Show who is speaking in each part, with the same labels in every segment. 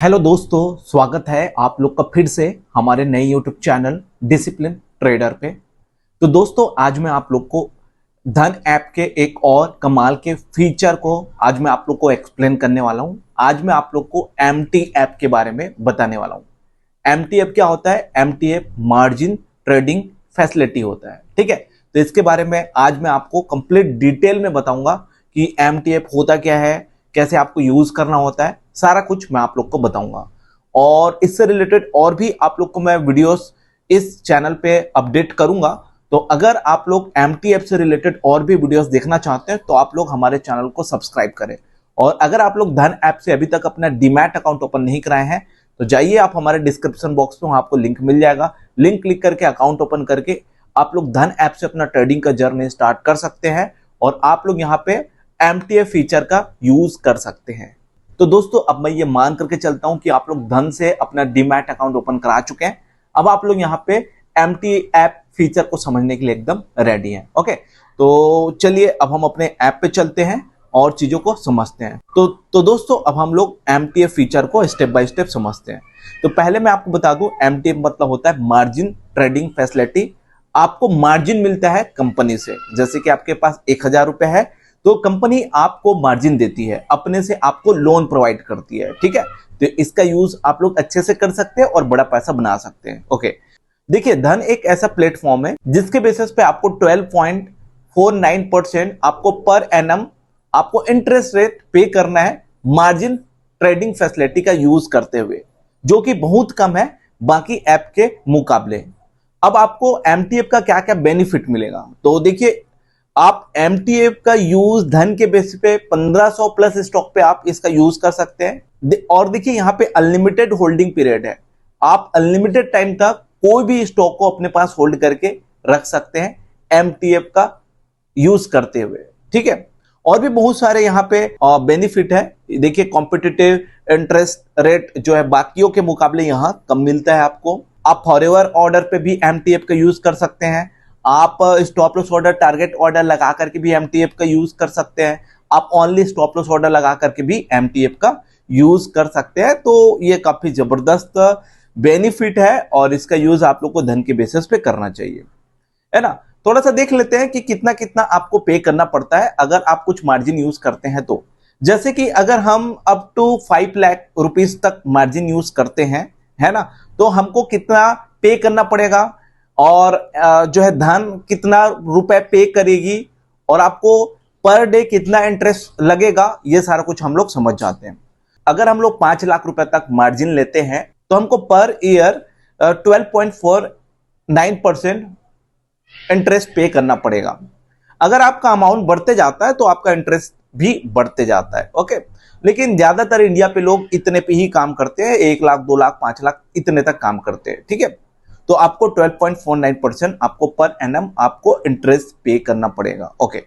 Speaker 1: Hello दोस्तों, स्वागत है आप लोग का फिर से हमारे नए यूट्यूब चैनल डिसिप्लिन ट्रेडर पे। तो दोस्तों, आज मैं आप लोग को धन ऐप के एक और कमाल के फीचर को आज मैं आप लोग को एक्सप्लेन करने वाला हूं। आज मैं आप लोग को एमटी ऐप के बारे में बताने वाला हूं। एमटी ऐप क्या होता है? MT app margin trading facility होता है। ठीक है, तो इसके बारे में आज मैं आपको कंप्लीट डिटेल में बताऊंगा कि एमटी ऐप होता क्या है, कैसे आपको यूज करना होता है, सारा कुछ मैं आप लोग को बताऊंगा। और इससे रिलेटेड और भी आप लोग को मैं वीडियोस इस चैनल पे अपडेट करूंगा। तो अगर आप लोग एमटी ऐप से रिलेटेड और भी वीडियोस देखना चाहते हैं तो आप लोग हमारे चैनल को सब्सक्राइब करें। और अगर आप लोग धन ऐप से अभी तक अपना डीमैट अकाउंट ओपन नहीं कराए हैं तो जाइए, आप हमारे डिस्क्रिप्शन बॉक्स में आपको लिंक मिल जाएगा। लिंक क्लिक करके अकाउंट ओपन करके आप लोग धन ऐप से अपना ट्रेडिंग का जर्नी स्टार्ट कर सकते हैं और आप लोग यहाँ पे एमटीएफ फीचर का यूज कर सकते हैं। तो दोस्तों, अब मैं ये मान करके चलता हूं कि आप लोग धन से अपना डीमैट अकाउंट ओपन करा चुके हैं। अब आप लोग यहाँ पे एमटी ऐप फीचर को समझने के लिए एकदम रेडी हैं। ओके, तो चलिए अब हम अपने ऐप पे चलते हैं और चीजों को समझते हैं। तो दोस्तों, अब हम लोग एमटीएफ फीचर को स्टेप बाय स्टेप समझते हैं। तो पहले मैं आपको बता दूं, एमटीएफ मतलब होता है मार्जिन ट्रेडिंग फैसिलिटी। आपको मार्जिन मिलता है कंपनी से। जैसे कि आपके पास 1000 रुपए है तो कंपनी आपको मार्जिन देती है, अपने से आपको लोन प्रोवाइड करती है। ठीक है, तो इसका यूज आप लोग अच्छे से कर सकते हैं और बड़ा पैसा बना सकते हैं। ओके, देखिए, धन एक ऐसा प्लेटफॉर्म है जिसके बेसिस पे आपको 12.49% आपको पर एनम आपको इंटरेस्ट रेट पे करना है मार्जिन ट्रेडिंग फैसिलिटी का यूज करते हुए, जो कि बहुत कम है बाकी ऐप के मुकाबले। अब आपको एमटीएफ का क्या क्या बेनिफिट मिलेगा, तो देखिए, आप एमटीएफ का यूज धन के बेसिस पे 1500 प्लस स्टॉक पे आप इसका यूज कर सकते हैं। और देखिए, यहाँ पे अनलिमिटेड होल्डिंग पीरियड है। आप अनलिमिटेड टाइम तक कोई भी स्टॉक को अपने पास होल्ड करके रख सकते हैं एमटीएफ का यूज करते हुए। ठीक है, और भी बहुत सारे यहाँ पे बेनिफिट है। देखिए, कॉम्पिटिटिव इंटरेस्ट रेट जो है बाकियों के मुकाबले यहाँ कम मिलता है आपको। आप फॉरएवर ऑर्डर पे भी एमटीएफ का यूज कर सकते हैं। आप stop loss order, target order लगा करके भी एमटीएफ का यूज कर सकते हैं। आप ओनली स्टॉप लॉस ऑर्डर लगा करके भी एमटीएफ का यूज कर सकते हैं। तो ये काफी जबरदस्त बेनिफिट है और इसका यूज आप लोग को धन के बेसिस पे करना चाहिए, है ना। थोड़ा सा देख लेते हैं कि कितना कितना आपको पे करना पड़ता है अगर आप कुछ मार्जिन यूज करते हैं तो। जैसे कि अगर हम अप टू 5 लाख रुपीज तक मार्जिन यूज करते हैं, है ना, तो हमको कितना पे करना पड़ेगा और जो है धन कितना रुपए पे करेगी और आपको पर डे कितना इंटरेस्ट लगेगा, ये सारा कुछ हम लोग समझ जाते हैं। अगर हम लोग 5 लाख रुपए तक मार्जिन लेते हैं तो हमको पर ईयर 12.49% इंटरेस्ट पे करना पड़ेगा। अगर आपका अमाउंट बढ़ते जाता है तो आपका इंटरेस्ट भी बढ़ते जाता है। ओके, लेकिन ज्यादातर इंडिया पे लोग इतने पे ही काम करते हैं, 1 लाख, 2 लाख, 5 लाख इतने तक काम करते हैं। ठीक है, तो आपको 12.49% आपको पर एनम आपको इंटरेस्ट पे करना पड़ेगा। ओके,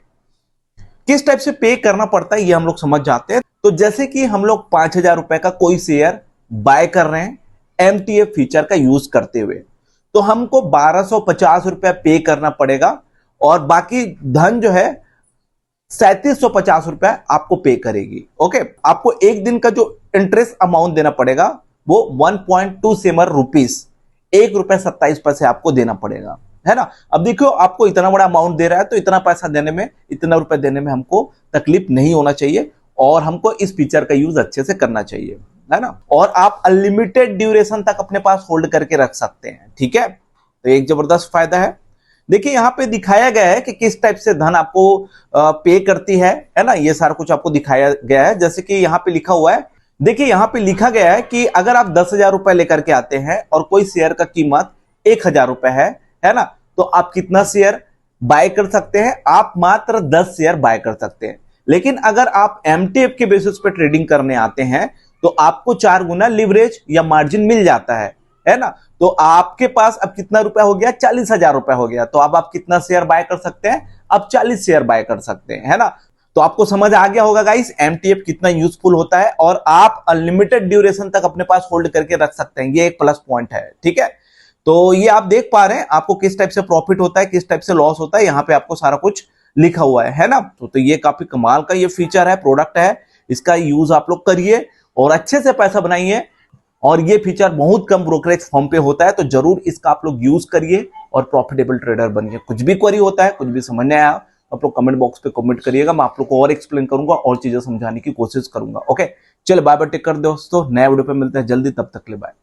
Speaker 1: किस टाइप से पे करना पड़ता है ये हम लोग समझ जाते हैं। तो जैसे कि हम लोग 5000 रुपए का कोई शेयर बाय कर रहे हैं एमटीएफ फीचर का यूज करते हुए, तो हमको 1250 रुपया पे करना पड़ेगा और बाकी धन जो है 3750 रुपया आपको पे करेगी। ओके, आपको एक दिन का जो इंटरेस्ट अमाउंट देना पड़ेगा वो 1.27 रुपीज, 1.27 रुपए आपको देना पड़ेगा, है ना। अब देखो, आपको इतना बड़ा अमाउंट दे रहा है तो इतना पैसा देने में, इतना रुपए देने में हमको तकलीफ नहीं होना चाहिए और हमको इस फीचर का यूज अच्छे से करना चाहिए, है ना। और आप अनलिमिटेड ड्यूरेशन तक अपने पास होल्ड करके रख सकते हैं। ठीक है, तो एक जबरदस्त फायदा है। देखिए, यहाँ पे दिखाया गया है कि किस टाइप से धन आपको पे करती है ना, ये सारा कुछ आपको दिखाया गया है। जैसे कि यहाँ पे लिखा हुआ है, देखिए यहाँ पे लिखा गया है कि अगर आप 10,000 रुपए लेकर के आते हैं और कोई शेयर का कीमत 1000 रुपए है ना, तो आप कितना शेयर बाय कर सकते हैं? आप मात्र 10 शेयर बाय कर सकते हैं। लेकिन अगर आप एमटीएफ के बेसिस पे ट्रेडिंग करने आते हैं तो आपको 4 गुना लिवरेज या मार्जिन मिल जाता है ना। तो आपके पास अब कितना रुपया हो गया? 40,000 रुपया हो गया। तो अब आप कितना शेयर बाय कर सकते हैं? अब 40 शेयर बाय कर सकते हैं, है ना। तो आपको समझ आ गया होगा गाइस एमटीएफ कितना यूजफुल होता है और आप अनलिमिटेड ड्यूरेशन तक अपने पास होल्ड करके रख सकते हैं। ये एक प्लस पॉइंट है। ठीक है, तो ये आप देख पा रहे हैं आपको किस टाइप से प्रॉफिट होता है, किस टाइप से लॉस होता है, यहाँ पे आपको सारा कुछ लिखा हुआ है ना। तो ये काफी कमाल का ये फीचर है, प्रोडक्ट है। इसका यूज आप लोग करिए और अच्छे से पैसा बनाइए। और ये फीचर बहुत कम ब्रोकरेज फॉर्म पे होता है, तो जरूर इसका आप लोग यूज करिए और प्रॉफिटेबल ट्रेडर बनिए। कुछ भी क्वेरी होता है, कुछ भी समझ नहीं आया, आप लोग कमेंट बॉक्स पे कमेंट करिएगा, मैं आप लोग को और एक्सप्लेन करूंगा और चीजें समझाने की कोशिश करूंगा। ओके, चलो बाय बाय, टेक कर दोस्तों, नए वीडियो पे मिलते हैं जल्दी, तब तक के लिए बाय।